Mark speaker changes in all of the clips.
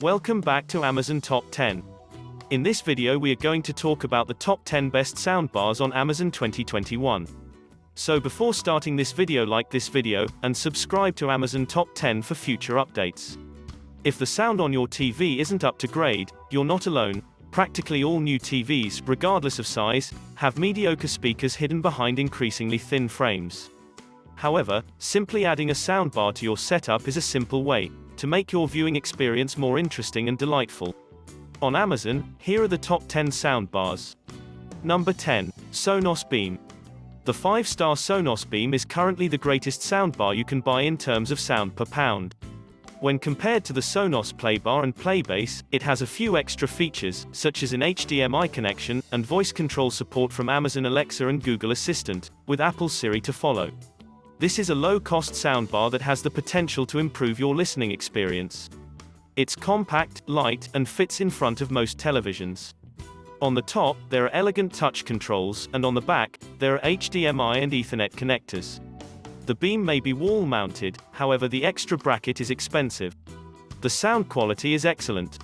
Speaker 1: Welcome back to Amazon Top 10. In this video we are going to talk about the top 10 best soundbars on Amazon 2021. So before starting this video, like this video, and subscribe to Amazon Top 10 for future updates. If the sound on your TV isn't up to grade, you're not alone. Practically all new TVs, regardless of size, have mediocre speakers hidden behind increasingly thin frames. However, simply adding a soundbar to your setup is a simple way to make your viewing experience more interesting and delightful. On Amazon, here are the top 10 soundbars. Number 10. Sonos Beam. The 5-star Sonos Beam is currently the greatest soundbar you can buy in terms of sound per pound. When compared to the Sonos Playbar and Playbase, it has a few extra features, such as an HDMI connection, and voice control support from Amazon Alexa and Google Assistant, with Apple Siri to follow. This is a low-cost soundbar that has the potential to improve your listening experience. It's compact, light, and fits in front of most televisions. On the top, there are elegant touch controls, and on the back, there are HDMI and Ethernet connectors. The Beam may be wall-mounted, however the extra bracket is expensive. The sound quality is excellent.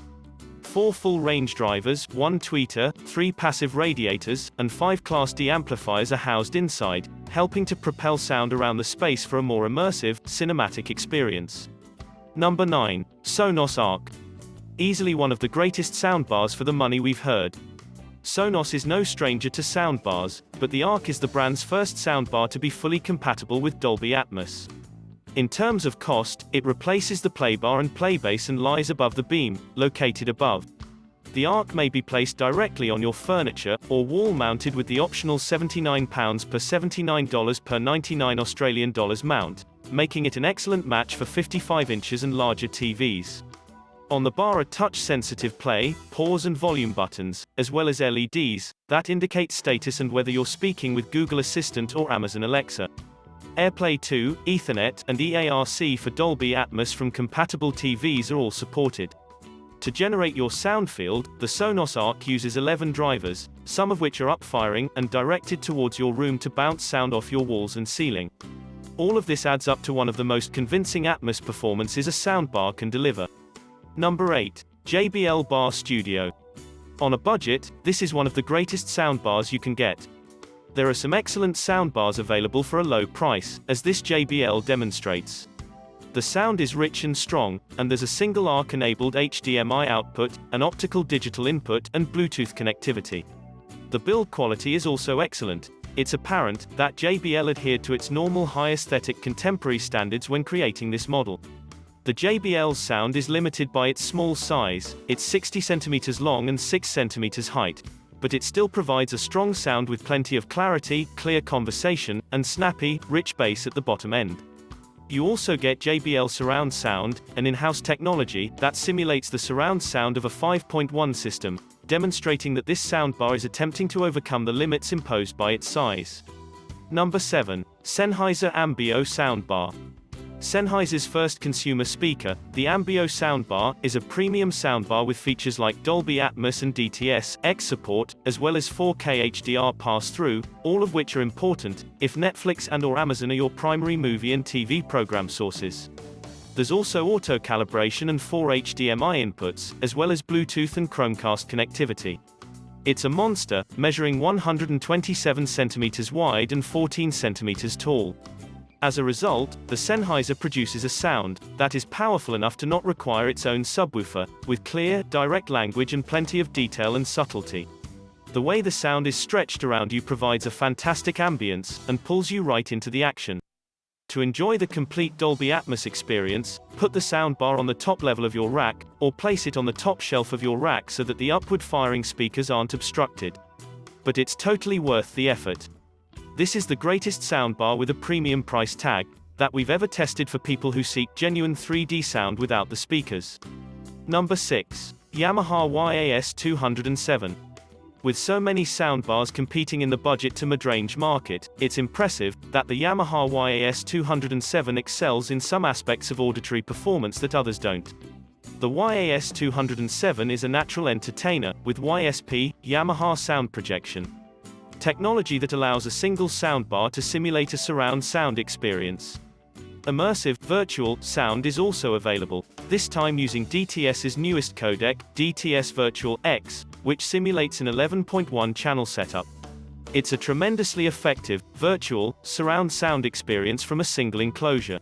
Speaker 1: 4 full range drivers, 1 tweeter, 3 passive radiators, and 5 Class D amplifiers are housed inside, helping to propel sound around the space for a more immersive, cinematic experience. Number 9. Sonos Ark. Easily one of the greatest soundbars for the money we've heard. Sonos is no stranger to soundbars, but the Ark is the brand's first soundbar to be fully compatible with Dolby Atmos. In terms of cost, it replaces the Playbar and Playbase and lies above the Beam, located above. The Ark may be placed directly on your furniture, or wall-mounted with the optional £79 per $79 per 99 Australian dollars mount, making it an excellent match for 55 inches and larger TVs. On the bar are touch-sensitive play, pause and volume buttons, as well as LEDs, that indicate status and whether you're speaking with Google Assistant or Amazon Alexa. AirPlay 2, Ethernet, and EARC for Dolby Atmos from compatible TVs are all supported. To generate your sound field, the Sonos Ark uses 11 drivers, some of which are up-firing and directed towards your room to bounce sound off your walls and ceiling. All of this adds up to one of the most convincing Atmos performances a soundbar can deliver. Number 8. JBL Bar Studio. On a budget, this is one of the greatest soundbars you can get. There are some excellent soundbars available for a low price, as this JBL demonstrates. The sound is rich and strong, and there's a single ARC-enabled HDMI output, an optical digital input, and Bluetooth connectivity. The build quality is also excellent. It's apparent that JBL adhered to its normal high aesthetic contemporary standards when creating this model. The JBL's sound is limited by its small size, it's 60 cm long and 6 cm height. But it still provides a strong sound with plenty of clarity, clear conversation, and snappy, rich bass at the bottom end. You also get JBL surround sound, an in-house technology that simulates the surround sound of a 5.1 system, demonstrating that this soundbar is attempting to overcome the limits imposed by its size. Number 7. Sennheiser AMBIO Soundbar. Sennheiser's first consumer speaker, the AMBIO soundbar, is a premium soundbar with features like Dolby Atmos and DTS-X support, as well as 4K HDR pass-through, all of which are important if Netflix and/or Amazon are your primary movie and TV program sources. There's also auto-calibration and 4 HDMI inputs, as well as Bluetooth and Chromecast connectivity. It's a monster, measuring 127 cm wide and 14 cm tall. As a result, the Sennheiser produces a sound that is powerful enough to not require its own subwoofer, with clear, direct language and plenty of detail and subtlety. The way the sound is stretched around you provides a fantastic ambience, and pulls you right into the action. To enjoy the complete Dolby Atmos experience, put the soundbar on the top level of your rack, or place it on the top shelf of your rack so that the upward-firing speakers aren't obstructed. But it's totally worth the effort. This is the greatest soundbar with a premium price tag that we've ever tested for people who seek genuine 3D sound without the speakers. Number 6. Yamaha YAS207. With so many soundbars competing in the budget to mid-range market, it's impressive that the Yamaha YAS207 excels in some aspects of auditory performance that others don't. The YAS207 is a natural entertainer, with YSP, Yamaha sound projection technology that allows a single soundbar to simulate a surround sound experience. Immersive, virtual sound is also available. this time using DTS's newest codec, DTS Virtual X, which simulates an 11.1 channel setup. It's a tremendously effective, virtual, surround sound experience from a single enclosure.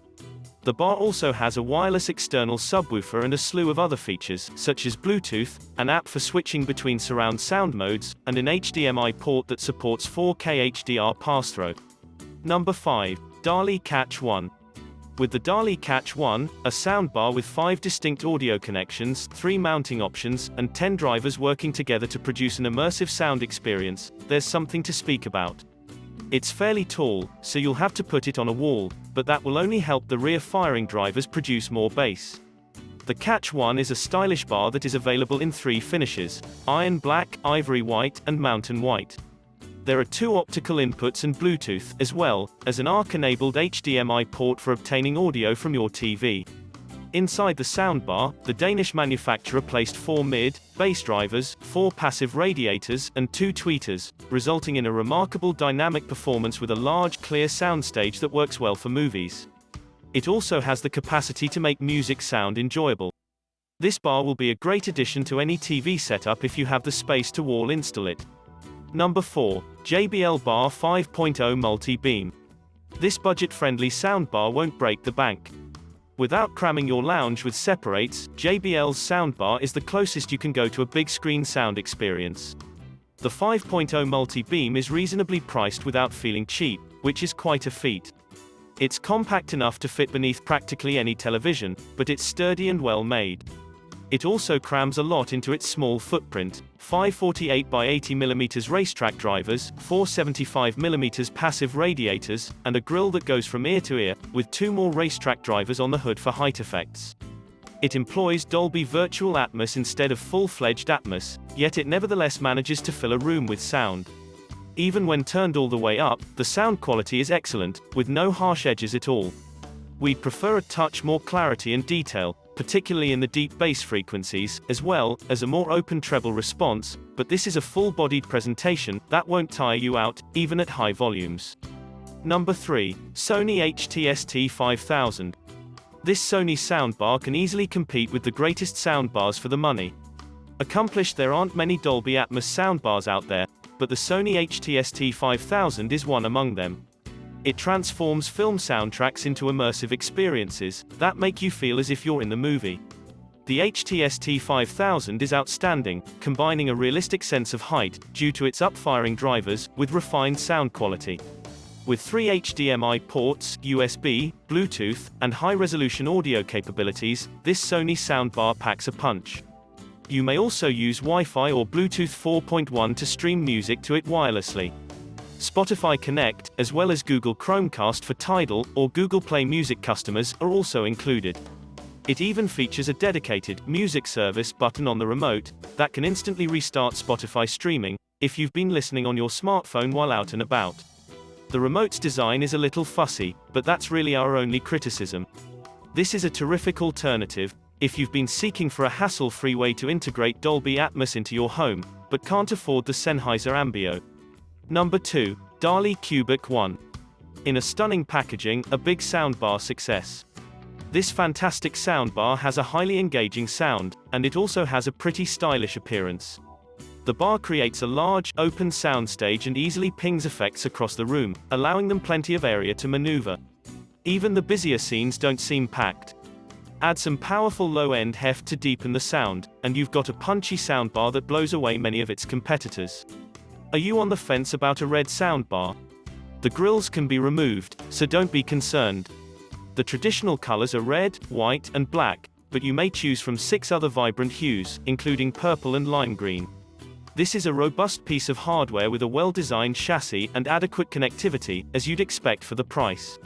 Speaker 1: The bar also has a wireless external subwoofer and a slew of other features, such as Bluetooth, an app for switching between surround sound modes, and an HDMI port that supports 4K HDR pass-through. Number 5. DALI Catch One. With the DALI Catch One, a soundbar with 5 distinct audio connections, 3 mounting options, and 10 drivers working together to produce an immersive sound experience, there's something to speak about. It's fairly tall, so you'll have to put it on a wall, but that will only help the rear firing drivers produce more bass. The Catch One is a stylish bar that is available in 3 finishes: iron black, ivory white, and mountain white. There are 2 optical inputs and Bluetooth, as well as an Ark-enabled HDMI port for obtaining audio from your TV. Inside the soundbar, the Danish manufacturer placed 4 mid, bass drivers, 4 passive radiators, and 2 tweeters, resulting in a remarkable dynamic performance with a large, clear soundstage that works well for movies. It also has the capacity to make music sound enjoyable. This bar will be a great addition to any TV setup if you have the space to wall install it. Number 4. JBL Bar 5.0 MultiBeam. This budget-friendly soundbar won't break the bank. Without cramming your lounge with separates, JBL's soundbar is the closest you can go to a big screen sound experience. The 5.0 MultiBeam is reasonably priced without feeling cheap, which is quite a feat. It's compact enough to fit beneath practically any television, but it's sturdy and well made. It also crams a lot into its small footprint: 5 48x80mm racetrack drivers, 4 75mm passive radiators, and a grille that goes from ear to ear, with 2 more racetrack drivers on the hood for height effects. It employs Dolby Virtual Atmos instead of full-fledged Atmos, yet it nevertheless manages to fill a room with sound. Even when turned all the way up, the sound quality is excellent, with no harsh edges at all. We'd prefer a touch more clarity and detail, particularly in the deep bass frequencies, as well as a more open treble response, but this is a full-bodied presentation that won't tire you out, even at high volumes. Number 3. Sony HTST5000. This Sony soundbar can easily compete with the greatest soundbars for the money. Accomplished, there aren't many Dolby Atmos soundbars out there, but the Sony HTST5000 is one among them. It transforms film soundtracks into immersive experiences that make you feel as if you're in the movie. The HTST5000 is outstanding, combining a realistic sense of height, due to its up-firing drivers, with refined sound quality. With 3 HDMI ports, USB, Bluetooth, and high-resolution audio capabilities, this Sony soundbar packs a punch. You may also use Wi-Fi or Bluetooth 4.1 to stream music to it wirelessly. Spotify Connect, as well as Google Chromecast for Tidal or Google Play Music customers, are also included. It even features a dedicated music service button on the remote that can instantly restart Spotify streaming if you've been listening on your smartphone while out and about. The remote's design is a little fussy, but that's really our only criticism. This is a terrific alternative if you've been seeking for a hassle-free way to integrate Dolby Atmos into your home, but can't afford the Sennheiser AMBIO. Number 2. DALI Cubic One. In a stunning packaging, a big soundbar success. This fantastic soundbar has a highly engaging sound, and it also has a pretty stylish appearance. The bar creates a large, open soundstage and easily pings effects across the room, allowing them plenty of area to maneuver. Even the busier scenes don't seem packed. Add some powerful low-end heft to deepen the sound, and you've got a punchy soundbar that blows away many of its competitors. Are you on the fence about a red soundbar? The grills can be removed, so don't be concerned. The traditional colors are red, white, and black, but you may choose from 6 other vibrant hues, including purple and lime green. This is a robust piece of hardware with a well-designed chassis and adequate connectivity, as you'd expect for the price.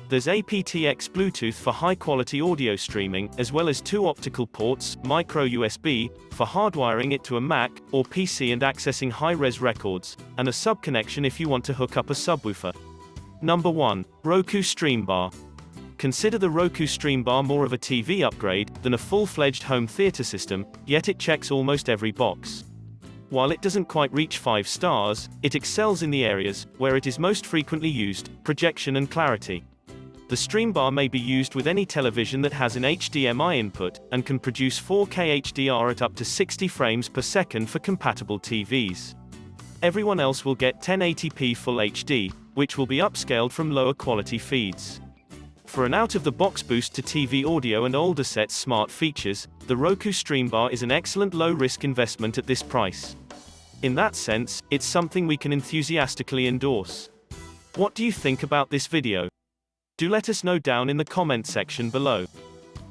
Speaker 1: There's aptX Bluetooth for high-quality audio streaming, as well as 2 optical ports, micro USB, for hardwiring it to a Mac or PC and accessing high-res records, and a sub-connection if you want to hook up a subwoofer. Number 1. Roku Stream Bar. Consider the Roku Stream Bar more of a TV upgrade than a full-fledged home theater system, yet it checks almost every box. While it doesn't quite reach 5 stars, it excels in the areas where it is most frequently used: projection and clarity. The Stream Bar may be used with any television that has an HDMI input, and can produce 4K HDR at up to 60 frames per second for compatible TVs. Everyone else will get 1080p Full HD, which will be upscaled from lower quality feeds. For an out-of-the-box boost to TV audio and older sets' smart features, the Roku Stream Bar is an excellent low-risk investment at this price. In that sense, it's something we can enthusiastically endorse. What do you think about this video? Do let us know down in the comment section below.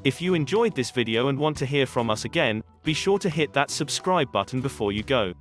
Speaker 1: If you enjoyed this video and want to hear from us again, be sure to hit that subscribe button before you go.